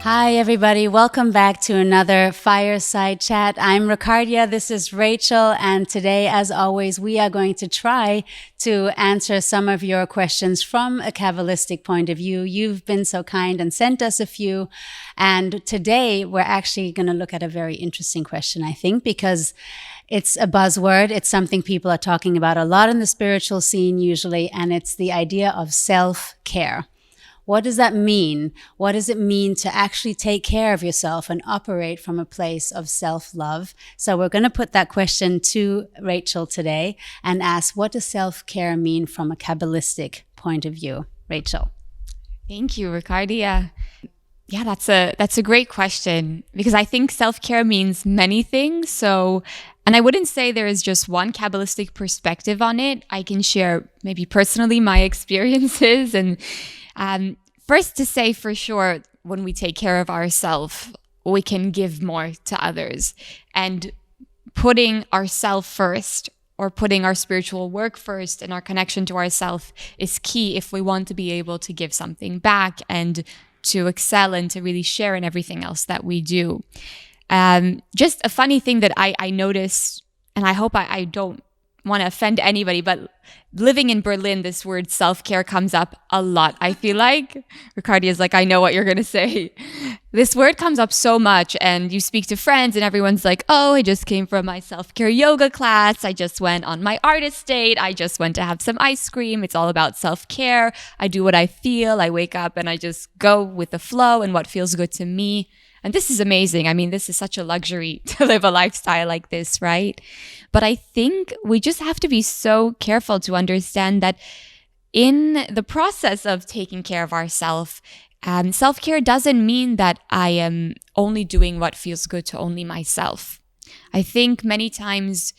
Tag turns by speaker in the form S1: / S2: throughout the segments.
S1: Hi, everybody. Welcome back to another Fireside Chat. I'm Ricardia. This is Rachel. And today, as always, we are going to try to answer some of your questions from a Kabbalistic point of view. You've been so kind and sent us a few. And today, we're actually going to look at a very interesting question, I think, because it's a buzzword. It's something people are talking about a lot in the spiritual scene usually, and it's the idea of self-care. What does that mean? What does it mean to actually take care of yourself and operate from a place of self-love? So we're going to put that question to Rachel today and ask, what does self-care mean from a Kabbalistic point of view? Rachel.
S2: Thank you, Ricardia. Yeah, that's a great question, because I think self-care means many things. And I wouldn't say there is just one Kabbalistic perspective on it. I can share maybe personally my experiences. And first, to say for sure, when we take care of ourselves, we can give more to others. And putting ourselves first, or putting our spiritual work first and our connection to ourselves, is key if we want to be able to give something back and to excel and to really share in everything else that we do. Just a funny thing that I noticed, and I hope I don't want to offend anybody, but living in Berlin, this word self-care comes up a lot. I feel like Ricardia is like, I know what you're going to say. This word comes up so much, and you speak to friends and everyone's like, oh, I just came from my self-care yoga class. I just went on my artist date. I just went to have some ice cream. It's all about self-care. I do what I feel. I wake up and I just go with the flow and what feels good to me. And this is amazing. I mean, this is such a luxury to live a lifestyle like this, right? But I think we just have to be so careful to understand that in the process of taking care of ourselves, self-care doesn't mean that I am only doing what feels good to only myself. I think many times,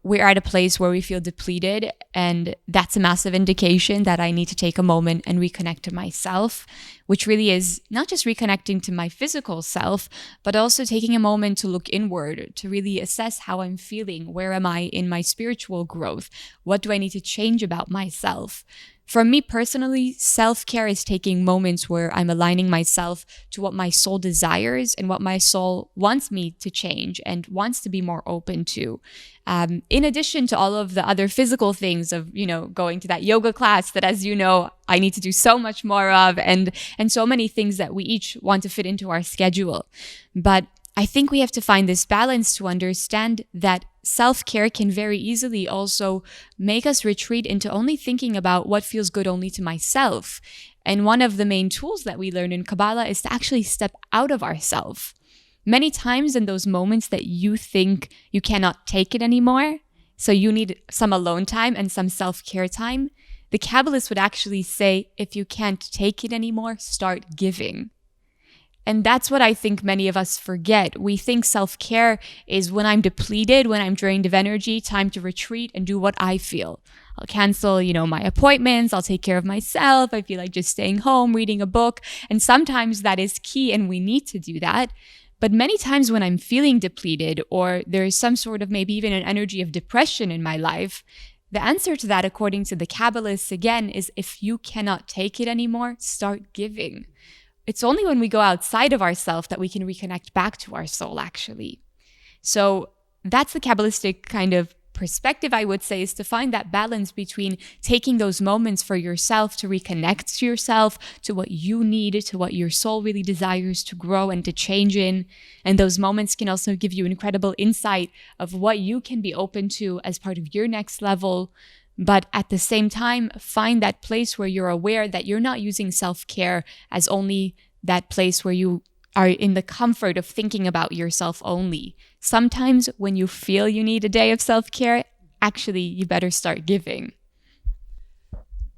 S2: we're at a place where we feel depleted, and that's a massive indication that I need to take a moment and reconnect to myself, which really is not just reconnecting to my physical self, but also taking a moment to look inward, to really assess how I'm feeling. Where am I in my spiritual growth? What do I need to change about myself? For me personally, self-care is taking moments where I'm aligning myself to what my soul desires and what my soul wants me to change and wants to be more open to. In addition to all of the other physical things of, going to that yoga class that, as you know, I need to do so much more of, and so many things that we each want to fit into our schedule. But I think we have to find this balance to understand that self-care can very easily also make us retreat into only thinking about what feels good only to myself. And one of the main tools that we learn in Kabbalah is to actually step out of ourselves. Many times in those moments that you think you cannot take it anymore, so you need some alone time and some self-care time, the Kabbalists would actually say, if you can't take it anymore, start giving. And that's what I think many of us forget. We think self-care is when I'm depleted, when I'm drained of energy, time to retreat and do what I feel. I'll cancel, my appointments. I'll take care of myself. I feel like just staying home, reading a book. And sometimes that is key and we need to do that. But many times when I'm feeling depleted, or there is some sort of maybe even an energy of depression in my life, the answer to that, according to the Kabbalists, again, is if you cannot take it anymore, start giving. It's only when we go outside of ourselves that we can reconnect back to our soul, actually. So that's the Kabbalistic kind of perspective, I would say, is to find that balance between taking those moments for yourself to reconnect to yourself, to what you need, to what your soul really desires to grow and to change in. And those moments can also give you incredible insight of what you can be open to as part of your next level. But at the same time, find that place where you're aware that you're not using self-care as only that place where you are in the comfort of thinking about yourself only. Sometimes when you feel you need a day of self-care, actually, you better start giving.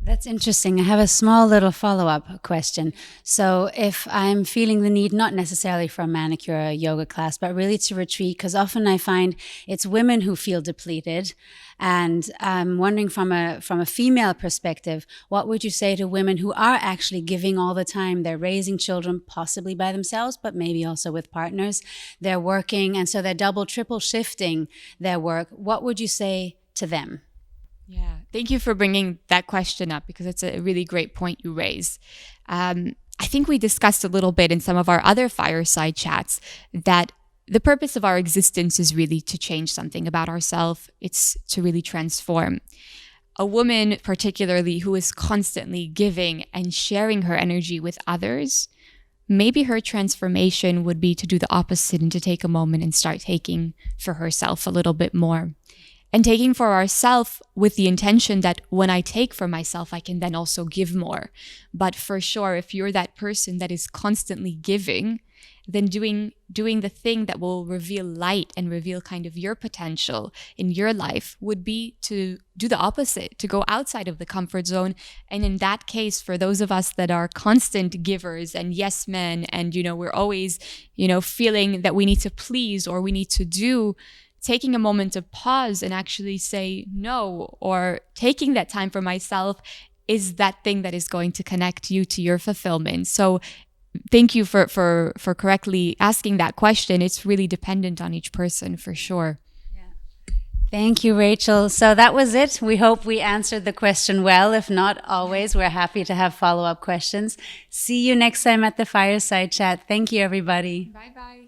S1: That's interesting. I have a small little follow-up question. So if I'm feeling the need, not necessarily for a manicure or a yoga class, but really to retreat, because often I find it's women who feel depleted. And I'm wondering from a female perspective, what would you say to women who are actually giving all the time? They're raising children, possibly by themselves, but maybe also with partners. They're working, and so they're double, triple shifting their work. What would you say to them?
S2: Yeah, Thank you for bringing that question up because it's a really great point you raise. I think we discussed a little bit in some of our other fireside chats that the purpose of our existence is really to change something about ourselves. It's to really transform. A woman, particularly, who is constantly giving and sharing her energy with others, maybe her transformation would be to do the opposite and to take a moment and start taking for herself a little bit more. And taking for ourselves with the intention that when I take for myself, I can then also give more. But for sure, if you're that person that is constantly giving, then doing the thing that will reveal light and reveal kind of your potential in your life would be to do the opposite, to go outside of the comfort zone. And in that case, for those of us that are constant givers and yes men, and, we're always, feeling that we need to please or we need to do, taking a moment to pause and actually say no, or taking that time for myself is that thing that is going to connect you to your fulfillment. So thank you for correctly asking that question. It's really dependent on each person for sure.
S1: Thank you, Rachel. So that was it. We hope we answered the question well. If not, always, we're happy to have follow-up questions. See you next time at the Fireside Chat. Thank you, everybody.
S2: Bye-bye.